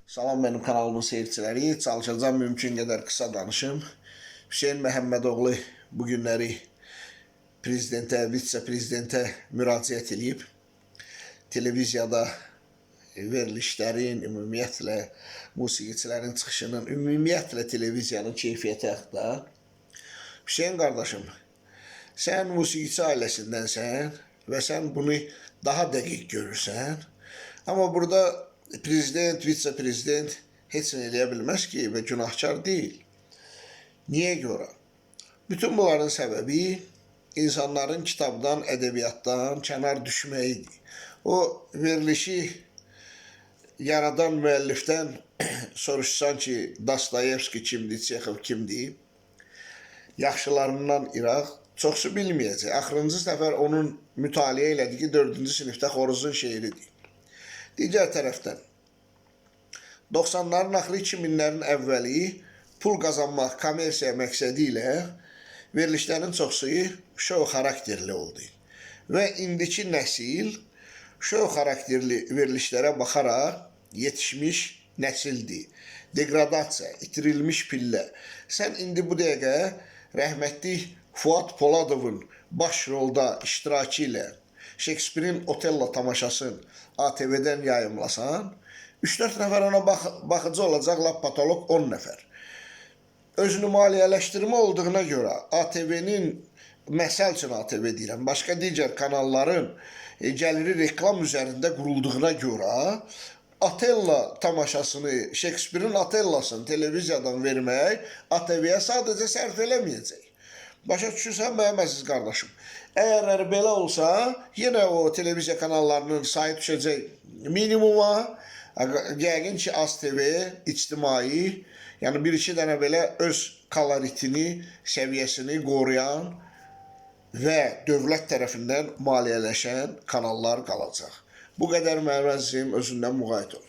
Salam benim kanalımın seyirciləri. Çalışacağım mümkün qədər qısa danışım. Hüseyin Məhəmmədoğlu bu günləri prezidentə, vitse-prezidentə müraciət edib. Televiziyada verilişlərin, ümumiyyətlə musiqiçilərin çıxışının, ümumiyyətlə televiziyanın keyfiyyəti haqqında. Hüseyin qardaşım, sən musiqiçi ailəsindənsən və sən bunu daha dəqiq görürsən. Amma burada prezident, vitse-prezident heç nə eləyə bilməz ki və günahkar deyil. Niyə görə? Bütün bunların səbəbi insanların kitabdan, ədəbiyyatdan kənar düşməyidir. O verilişi yaradan müəllifdən soruşsan ki, Dostoyevski kimdir, Çexov kimdir? Yaxşılarından İraq çoxsu bilməyəcək. Axırıncı səfər onun mütaliə elədiyi 4-cü sinifdə Xoruzun şeiridir. Digər tərəfdən 90'ların axırı 2000'lerin əvvəli pul qazanmaq kommersiya məqsədi ilə verilişlərin çoxsu şou xarakterli oldu. Və indiki nəsil şou xarakterli verilişlərə baxaraq yetişmiş nəsildir. Degradasiya, itirilmiş pillə. Sən indi bu dəqiqə rəhmətli Fuad Poladovun baş rolda iştirakı ilə Shakespeare'in Otello tamaşasını ATV'dən yayımlasan, 3-4 nəfər ona baxıcı olacaq, lap patolog 10 nəfər. Özünü maliyyələşdirmə olduğuna görə ATV'nin, məsəl üçün ATV deyirəm, başqa digər kanalların gəliri reklam üzərində qurulduğuna görə Otello tamaşasını, Shakespeare'in Otello'sunu televiziyadan vermək ATV'yə sadəcə sərf eləməyəcək. Başa düşürsən mənim əziz qardaşım. Əgər belə olsa, yenə o televiziya kanallarının sayı düşəcək minimuma. Yəqin ki, AzTV, ictimai, yəni bir-iki dənə belə öz koloritini, səviyyəsini qoruyan və dövlət tərəfindən maliyyələşən kanallar qalacaq. Bu qədər mənim əzizim, özündən müğayət ol.